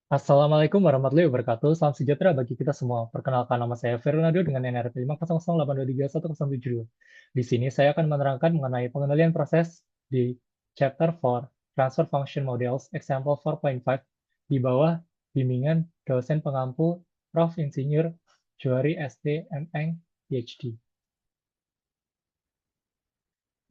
Assalamualaikum warahmatullahi wabarakatuh. Salam sejahtera bagi kita semua. Perkenalkan, nama saya Fernando dengan NRP 500823172. Di sini saya akan menerangkan mengenai pengendalian proses di Chapter 4, Transfer Function Models, Example 4.5, di bawah bimbingan dosen pengampu Prof. Insinyur Johari ST MN PhD.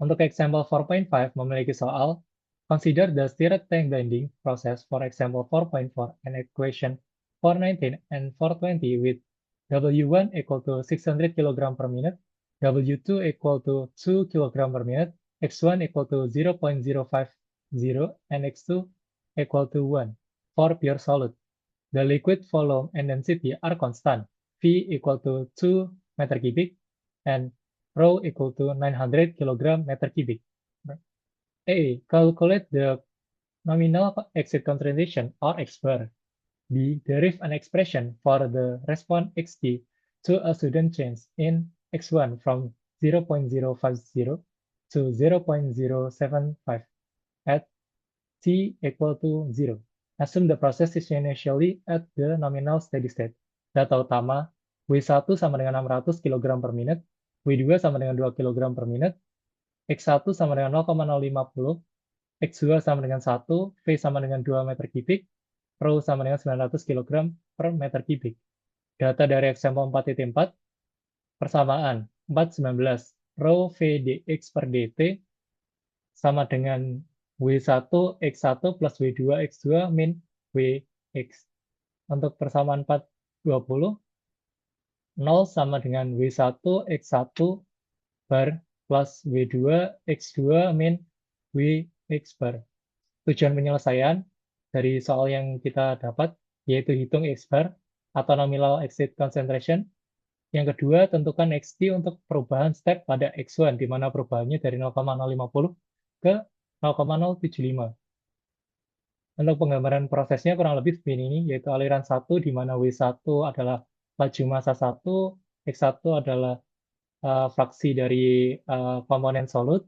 Untuk example 4.5 memiliki soal, consider the stirred tank blending process for example 4.4 and equation 419 and 420 with W1 equal to 600 kg per minute, W2 equal to 2 kg per minute, X1 equal to 0.050, and X2 equal to 1 for pure solid. The liquid volume and density are constant, V equal to 2 meter cubic and rho equal to 900 kilogram meter cubic. A. Calculate the nominal exit concentration or X bar. B. Derive an expression for the response Xt to a sudden change in X1 from 0.050 to 0.075 at T equal to 0. Assume the process is initially at the nominal steady state. Data utama, W1 sama dengan 600 kg per menit, W2 sama dengan 2 kg per menit, X1 sama dengan 0,050, X2 sama dengan 1, V sama dengan 2 meter kubik, Rho sama dengan 900 kg per meter kubik. Data dari example 4.4, persamaan 419, Rho V dx per dt sama dengan W1 X1 plus W2 X2 min Wx. Untuk persamaan 420, 0 sama dengan W1 X1 bar plus W2 X2 min Wx bar. Tujuan penyelesaian dari soal yang kita dapat yaitu hitung X bar atau nominal exit concentration. Yang kedua, tentukan Xt untuk perubahan step pada X1, di mana perubahannya dari 0,050 ke 0,075. Untuk penggambaran prosesnya kurang lebih seperti ini, yaitu aliran 1, di mana W1 adalah laju massa 1, X1 adalah fraksi dari komponen solut.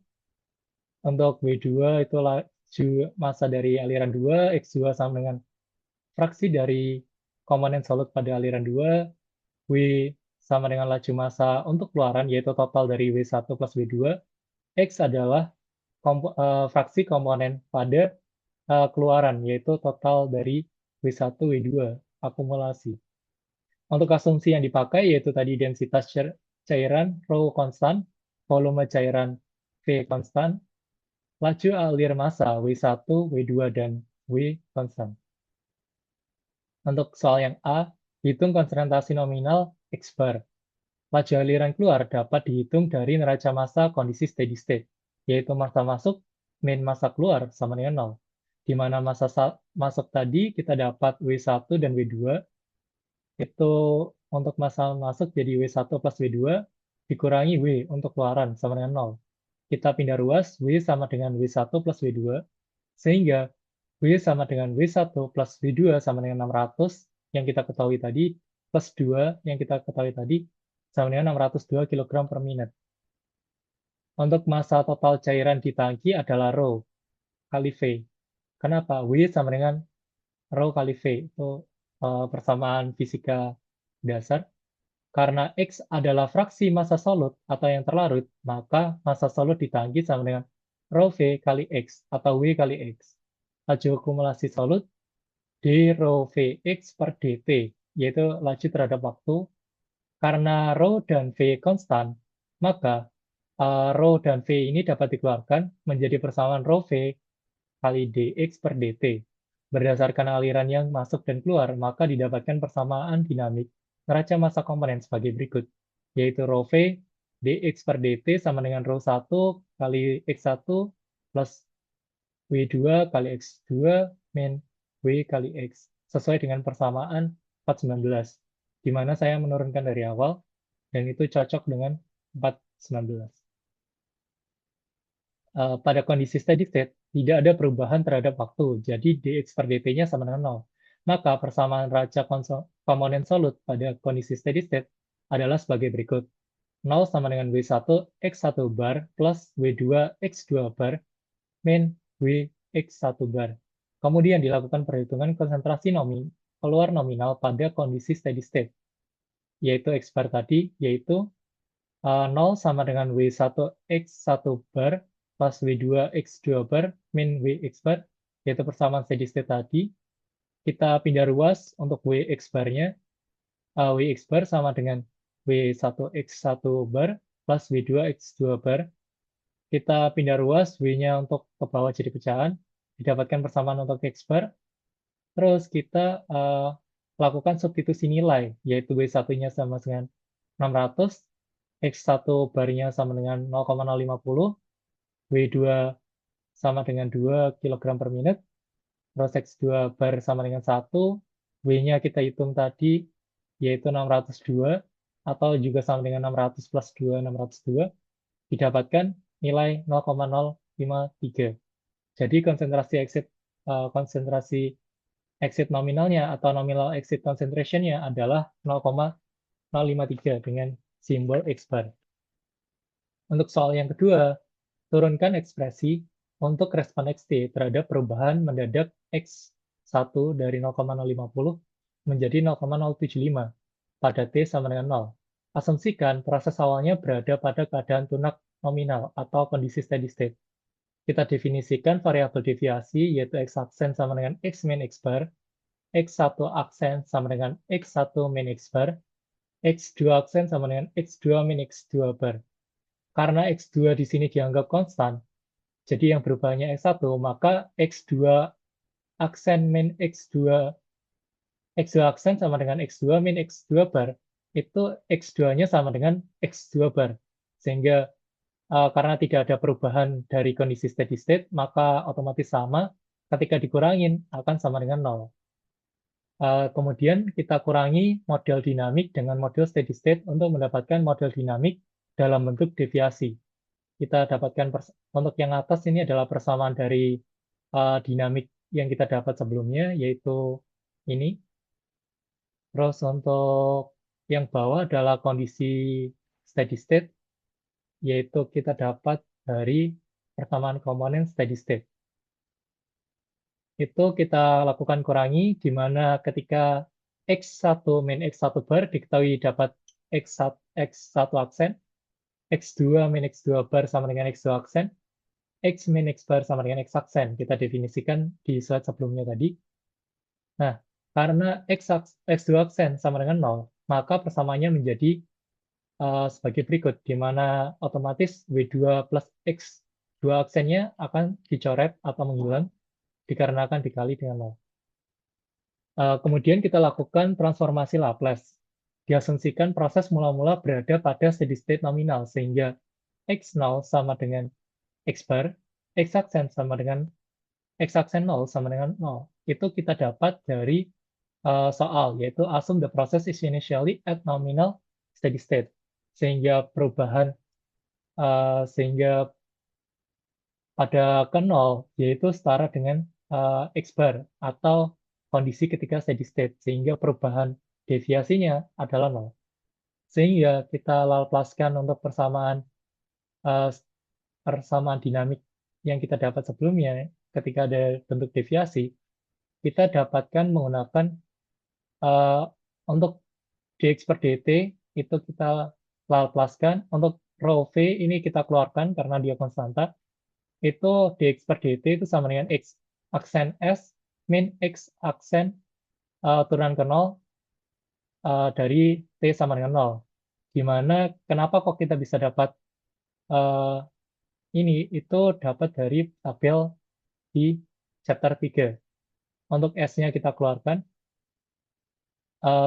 Untuk W2 itu laju massa dari aliran 2, X2 sama dengan fraksi dari komponen solut pada aliran 2, W sama dengan laju massa untuk keluaran, yaitu total dari W1 plus W2. X adalah fraksi komponen pada keluaran, yaitu total dari W1, W2, akumulasi. Untuk asumsi yang dipakai, yaitu tadi densitas cairan Rho konstan, volume cairan V konstan, laju alir massa W1, W2, dan W konstan. Untuk soal yang A, hitung konsentrasi nominal X bar. Laju aliran keluar dapat dihitung dari neraca massa kondisi steady state, yaitu massa masuk min massa keluar sama dengan 0. Di mana massa masuk tadi kita dapat W1 dan W2, itu untuk massa masuk jadi W1 plus W2, dikurangi W untuk keluaran sama dengan 0. Kita pindah ruas, W sama dengan W1 plus W2, sehingga W sama dengan W1 plus W2 sama dengan 600 yang kita ketahui tadi, plus 2 yang kita ketahui tadi, sama dengan 602 kg per menit. Untuk massa total cairan di tangki adalah Rho kali V. Kenapa? W sama dengan Rho kali V. Itu persamaan fisika dasar. Karena X adalah fraksi massa solut atau yang terlarut, maka massa solut di tangki sama dengan Rho V kali X atau W kali X. Laju akumulasi solut d Rho Vx per dt, yaitu laju terhadap waktu. Karena Rho dan V konstan, maka Rho dan V ini dapat dikeluarkan menjadi persamaan Rho V kali dx per dt. Berdasarkan aliran yang masuk dan keluar, maka didapatkan persamaan dinamik neraca massa komponen sebagai berikut, yaitu Rho V dx per dt sama dengan Rho 1 kali X1 plus W2 kali X2 min W kali X, sesuai dengan persamaan 419, di mana saya menurunkan dari awal, dan itu cocok dengan 419. Pada kondisi steady state, tidak ada perubahan terhadap waktu, jadi dx per dt-nya sama dengan 0. Maka persamaan neraca komponen solut pada kondisi steady state adalah sebagai berikut. 0 sama dengan W1 X1 bar plus W2 X2 bar min W X1 bar. Kemudian dilakukan perhitungan konsentrasi keluar nominal pada kondisi steady state, yaitu X bar tadi, yaitu 0 sama dengan W1 X1 bar plus W2 X2 bar min W X bar, yaitu persamaan steady state tadi. Kita pindah ruas untuk W X barnya, W X bar sama dengan W1 X1 bar plus W2 X2 bar. Kita pindah ruas, W-nya untuk ke bawah jadi pecahan, didapatkan persamaan untuk X bar. Terus kita lakukan substitusi nilai, yaitu W1-nya sama dengan 600, X1 barnya sama dengan 0,050, W2 sama dengan 2 kg per menit, terus X2 bar sama dengan 1, W-nya kita hitung tadi, yaitu 602, atau juga sama dengan 600 plus 2, 602, didapatkan nilai 0,053. Jadi konsentrasi exit nominalnya atau nominal exit concentration-nya adalah 0,053 dengan simbol X bar. Untuk soal yang kedua, turunkan ekspresi untuk respon XT terhadap perubahan mendadak X1 dari 0,050 menjadi 0,075 pada T sama dengan 0. Asumsikan proses awalnya berada pada keadaan tunak nominal atau kondisi steady state. Kita definisikan variabel deviasi yaitu X aksen sama dengan X min X bar, X1 aksen sama dengan X1 min X bar, X2 aksen sama dengan X2 min X2 bar. Karena X2 di sini dianggap konstan, jadi yang berubahnya X1, maka X2 aksen min X2 aksen sama dengan X2 min X2 bar, itu X2-nya sama dengan X2 bar. Sehingga karena tidak ada perubahan dari kondisi steady state, maka otomatis sama, ketika dikurangin akan sama dengan 0. Kemudian kita kurangi model dinamik dengan model steady state untuk mendapatkan model dinamik dalam bentuk deviasi. Kita dapatkan untuk yang atas ini adalah persamaan dari dinamik yang kita dapat sebelumnya, yaitu ini. Terus untuk yang bawah adalah kondisi steady state, yaitu kita dapat dari persamaan komponen steady state. Itu kita lakukan kurangi, di mana ketika X1 min X1 bar diketahui dapat X1 aksen, X2 min X2 bar sama dengan X2 aksen, X min X bar sama dengan X aksen. Kita definisikan di slide sebelumnya tadi. Nah, karena X2 aksen sama dengan 0, maka persamaannya menjadi sebagai berikut, di mana otomatis W2 plus X2 aksennya akan dicoret atau menghilang, dikarenakan dikali dengan 0. Kemudian kita lakukan transformasi Laplace. Diasumsikan proses mula-mula berada pada steady state nominal, sehingga X0 sama dengan X bar, X aksen sama dengan X aksen 0 sama dengan 0. Itu kita dapat dari soal, yaitu assume the process is initially at nominal steady state. Sehingga sehingga pada ke 0, yaitu setara dengan X bar atau kondisi ketika steady state, sehingga perubahan deviasinya adalah 0. Sehingga kita laplaskan untuk uh, persamaan dinamik yang kita dapat sebelumnya, ketika ada bentuk deviasi, kita dapatkan menggunakan untuk dx per dt, itu kita laplaskan, untuk rho v ini kita keluarkan karena dia konstanta, itu dx per dt itu sama dengan x aksen s min x aksen turunan ke 0 dari t sama dengan 0. Gimana, kenapa kok kita bisa dapat ini? Itu dapat dari tabel di chapter 3. Untuk S-nya kita keluarkan,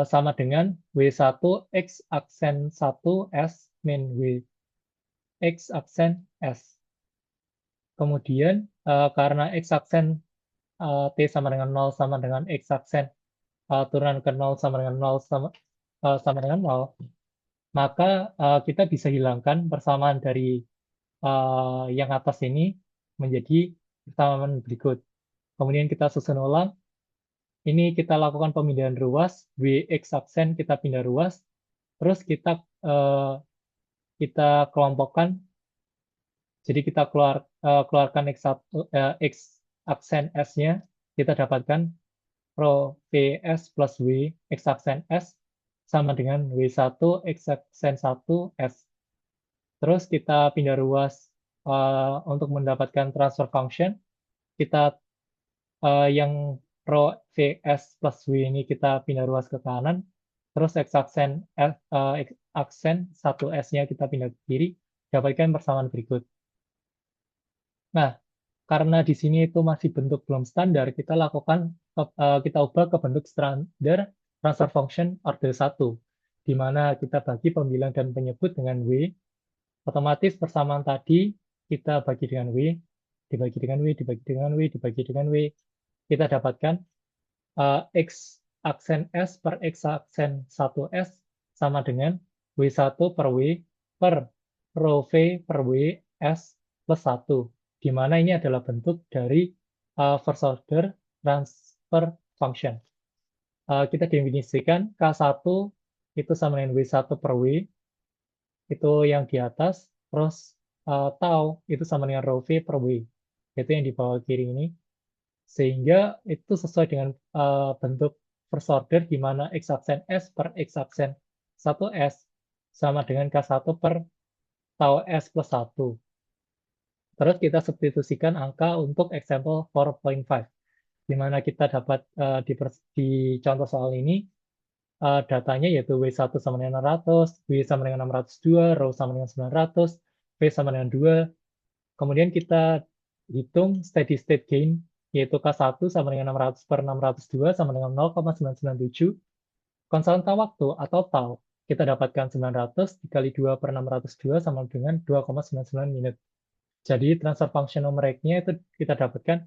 sama dengan W1 X aksen 1 S min W X aksen S. Kemudian karena X aksen T sama dengan 0 sama dengan X aksen turunan ke 0 sama dengan 0 sama dengan 0, maka kita bisa hilangkan persamaan dari yang atas ini menjadi persamaan berikut. Kemudian kita susun ulang. Ini kita lakukan pemindahan ruas, WX aksen kita pindah ruas, terus kita kelompokkan. Jadi kita keluarkan X aksen S-nya, kita dapatkan rho Vs plus W X aksen S sama dengan W1 X aksen 1 S. Terus kita pindah ruas untuk mendapatkan transfer function. Kita yang rho Vs plus W ini kita pindah ruas ke kanan. Terus X aksen, X aksen 1S-nya kita pindah ke kiri. Dapatkan persamaan berikut. Nah, karena di sini itu masih bentuk belum standar, kita lakukan kita ubah ke bentuk standar transfer function order 1, di mana kita bagi pembilang dan penyebut dengan W, otomatis persamaan tadi kita bagi dengan W, dibagi dengan W, dibagi dengan W, dibagi dengan W, kita dapatkan X aksen S per X aksen 1S sama dengan W1 per W per rho V per W S plus 1. Di mana ini adalah bentuk dari first order transfer function. Kita definisikan K1 itu sama dengan W1 per W, itu yang di atas, terus tau itu sama dengan rho V per W, itu yang di bawah kiri ini. Sehingga itu sesuai dengan bentuk first order di mana X aksen S per X aksen 1S sama dengan K1 per tau S plus 1. Terus kita substitusikan angka untuk example 4.5, di mana kita dapat di contoh soal ini datanya yaitu W1 sama dengan 600, W sama dengan 602, rho sama dengan 900, V sama dengan 2. Kemudian kita hitung steady state gain, yaitu K1 sama dengan 600 per 602 sama dengan 0,997. Konstanta waktu atau tau, kita dapatkan 900 dikali 2 per 602 sama dengan 2,99 menit. Jadi transfer function numeriknya itu kita dapatkan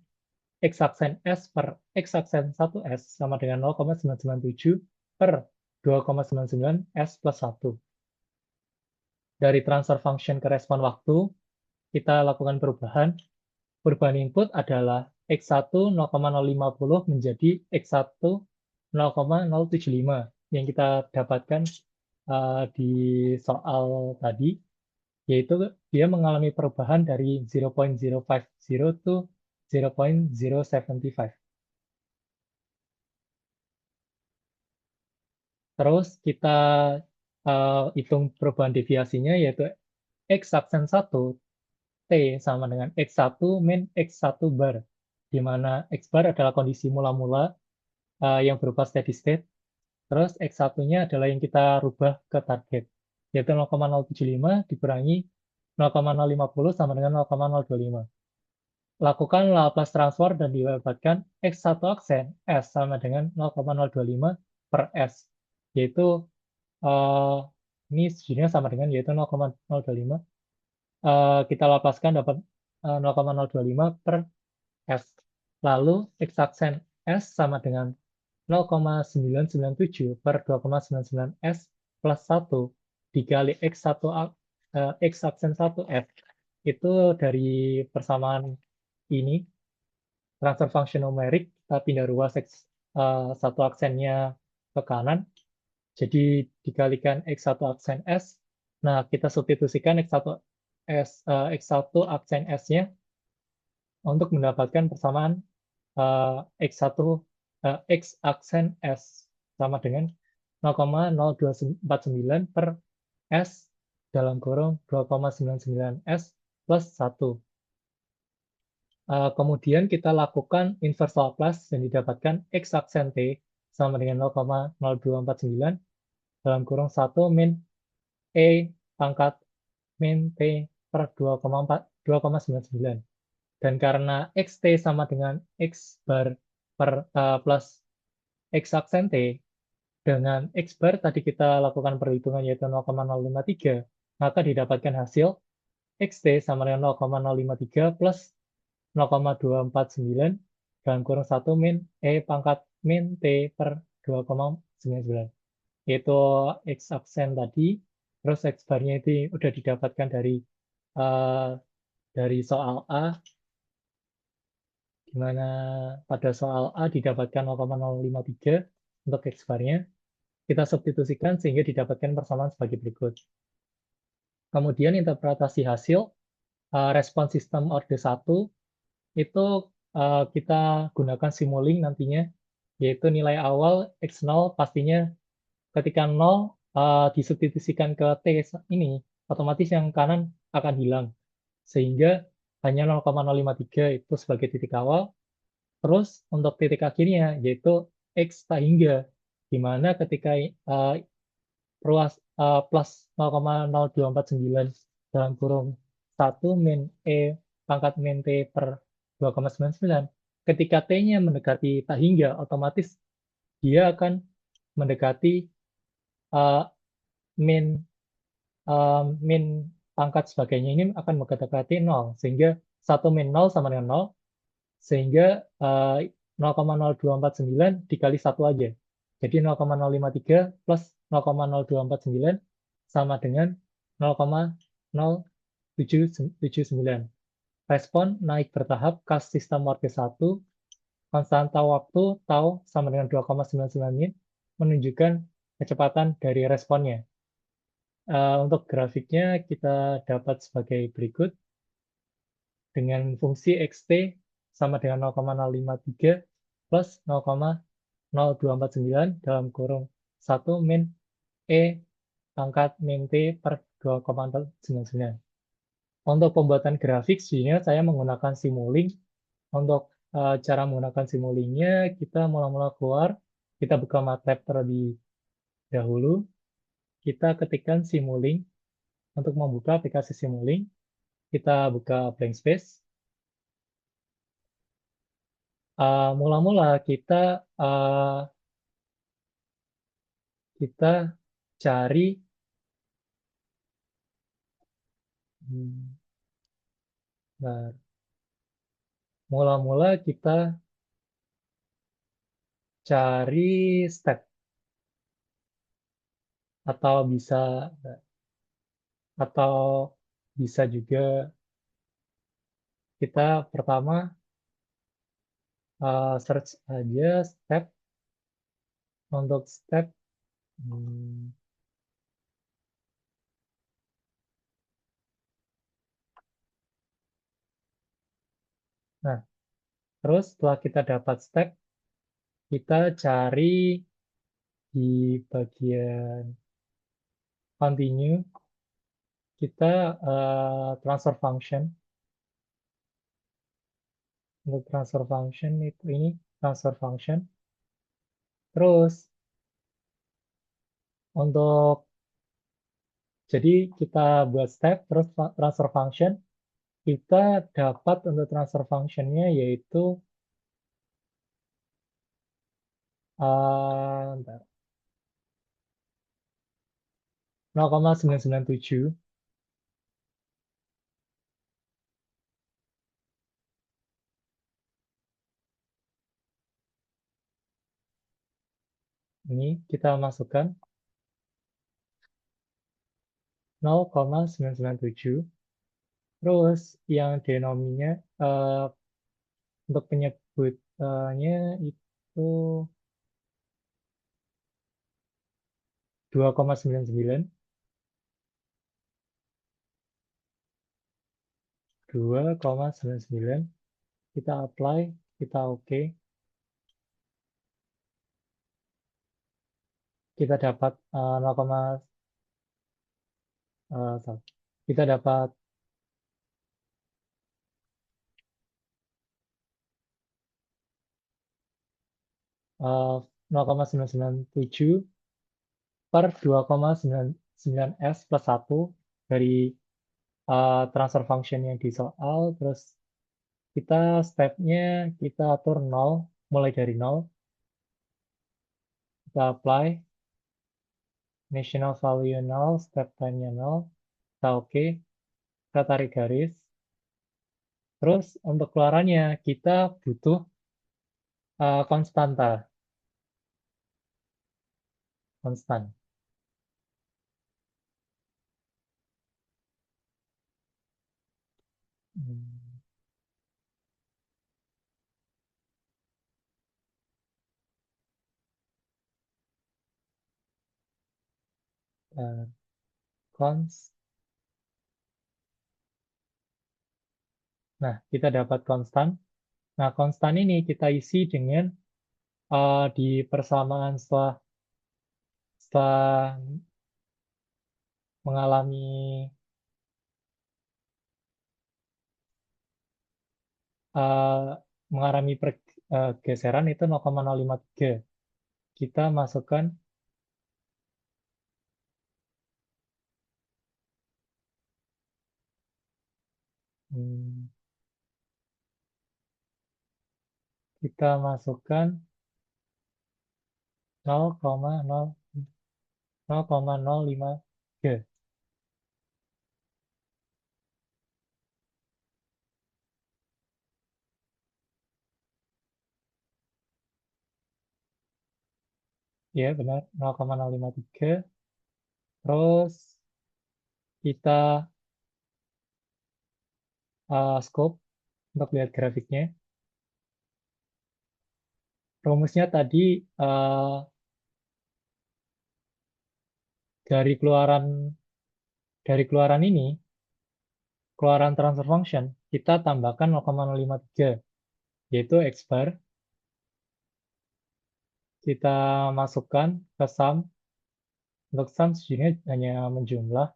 X aksen S per X aksen 1S sama dengan 0,997 per 2,99 S plus 1. Dari transfer function ke respon waktu, kita lakukan perubahan. Perubahan input adalah X1 0,050 menjadi X1 0,075 yang kita dapatkan di soal tadi, yaitu dia mengalami perubahan dari 0.050 to 0.075. Terus kita hitung perubahan deviasinya, yaitu X aksen 1 T sama dengan X1 min X1 bar, di mana X bar adalah kondisi mula-mula yang berupa steady state. Terus X1-nya adalah yang kita rubah ke target, yaitu 0,075 dikurangi 0,050 sama dengan 0,025. Lakukan Laplace transform dan didapatkan X1 aksen S sama dengan 0,025 per S, yaitu ini sejujurnya sama dengan yaitu 0,025. Kita lapaskan dapat 0,025 per S. Lalu X aksen S sama dengan 0,997 per 2,99 S plus 1 dikali X aksen 1 F. Itu dari persamaan ini, transfer function numerik, kita pindah ruas satu aksennya ke kanan. Jadi dikalikan X1 aksen S. Nah, kita substitusikan X1 aksen S-nya untuk mendapatkan persamaan X1 X aksen S sama dengan 0,0249 per S dalam kurung 2,99 S plus 1. Kemudian kita lakukan inverse Laplace dan didapatkan X aksen T sama dengan 0,0249 dalam kurung 1 min E pangkat min T per 2,99. Dan karena XT sama dengan X bar per plus X aksen T, dengan X bar tadi kita lakukan perhitungan yaitu 0,053, maka didapatkan hasil XT sama dengan 0,053 plus 0,249 dalam kurung 1 min E pangkat min T per 2,99. Yaitu X aksen tadi, terus X barnya itu udah didapatkan dari soal A, di mana pada soal A didapatkan 0,053 untuk X barnya. Kita substitusikan sehingga didapatkan persamaan sebagai berikut. Kemudian interpretasi hasil respon sistem order 1 itu kita gunakan Simulink nantinya, yaitu nilai awal X0 pastinya ketika 0 disubstitusikan ke T ini, otomatis yang kanan akan hilang. Sehingga hanya 0,053 itu sebagai titik awal. Terus untuk titik akhirnya, yaitu X tak hingga, di mana ketika plus 0,0249 dalam kurung 1 min E pangkat min T per 2,99. Ketika T-nya mendekati tak hingga, otomatis dia akan mendekati uh, min min pangkat sebagainya ini akan mendekati 0. Sehingga 1 min 0 sama dengan 0. Sehingga 0,0249 dikali 1 aja. Jadi 0,053 plus 0,0249 sama dengan 0,0779. Respon naik bertahap kas sistem Morse 1, konstanta waktu tau sama dengan 2,99 min, menunjukkan kecepatan dari responnya. Untuk grafiknya kita dapat sebagai berikut. Dengan fungsi xt sama dengan 0,053 plus 0,0249 dalam kurung 1 min E pangkat min T per 2,499. Untuk pembuatan grafik, sebenarnya saya menggunakan Simulink. Untuk cara menggunakan Simulinknya, kita mula-mula keluar, kita buka MATLAB terlebih dahulu, kita ketikkan Simulink. Untuk membuka aplikasi Simulink, kita buka blank space. Mula-mula kita cari hmm, bentar. Mula-mula kita cari step atau atau bisa juga kita pertama search aja step. Untuk step nah, terus setelah kita dapat step, kita cari di bagian continue, kita transfer function. Untuk transfer function itu ini transfer function. Terus untuk jadi kita buat step terus transfer function, kita dapat untuk transfer functionnya yaitu bentar, 0,997. Ini kita masukkan 0,997. Terus yang denominya untuk penyebutannya itu 2,99. 2,99. Kita apply, kita oke. Kita dapat 0, kita dapat 0,997 per 2,99 S plus 1 dari transfer function yang di soal. Terus kita stepnya kita atur 0, mulai dari 0. Kita apply, national value 0, step time-nya 0. Kita oke, kita tarik garis. Terus untuk keluarannya kita butuh konstanta. Konstan. Cons. Nah, kita dapat konstan. Nah, konstan ini kita isi dengan di persamaan setelah mengalami eh, pergeseran itu 0,053. Kita masukkan hmm, kita masukkan 0,053. Ya, benar, 0,053. Terus kita scope untuk lihat grafiknya. Rumusnya tadi eh, dari keluaran ini, keluaran transfer function, kita tambahkan 0,053, yaitu X bar. Kita masukkan ke sum. Untuk sum sejujurnya hanya menjumlah.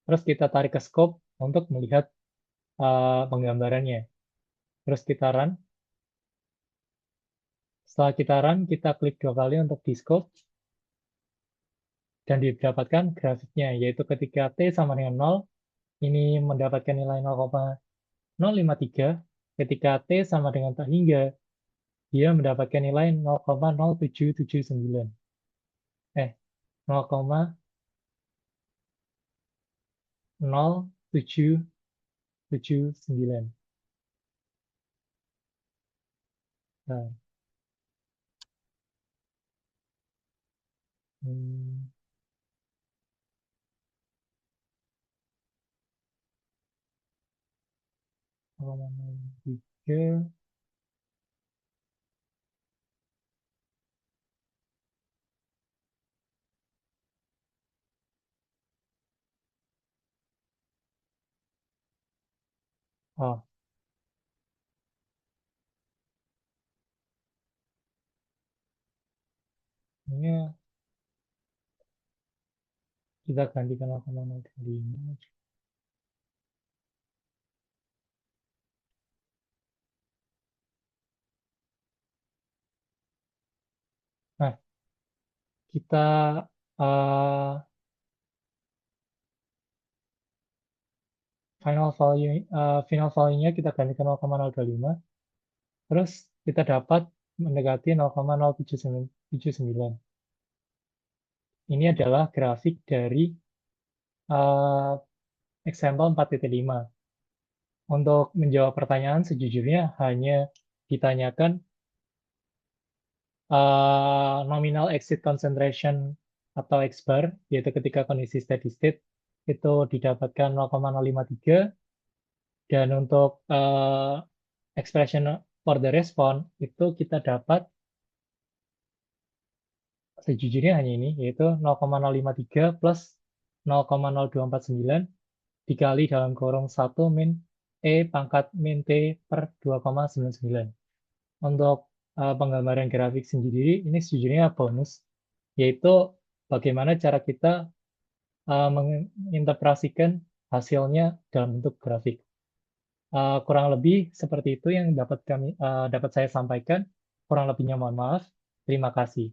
Terus kita tarik ke scope untuk melihat penggambarannya. Terus kita run. Setelah kita run, kita klik 2 kali untuk di scope. Dan didapatkan grafiknya, yaitu ketika T sama dengan 0, ini mendapatkan nilai 0,053. Ketika T sama dengan tak hingga, dia mendapatkan nilai 0,0779. 0,0779. Nah, hmm, 0,03. Oh, ini kita gantikan 0,05. Nah, kita uh, final value-nya kita gantikan 0,025. Terus kita dapat mendekati 0,0779. Ini adalah grafik dari uh, example 4.5. Untuk menjawab pertanyaan sejujurnya hanya ditanyakan nominal exit concentration atau X bar, yaitu ketika kondisi steady state itu didapatkan 0,053, dan untuk expression for the response itu kita dapat sejujurnya hanya ini, yaitu 0,053 plus 0,0249 dikali dalam kurung 1 min E pangkat min T per 2,99. Untuk penggambaran grafik sendiri, ini sejujurnya bonus, yaitu bagaimana cara kita menginterpretasikan hasilnya dalam bentuk grafik. Kurang lebih seperti itu yang dapat saya sampaikan. Kurang lebihnya mohon maaf. Terima kasih.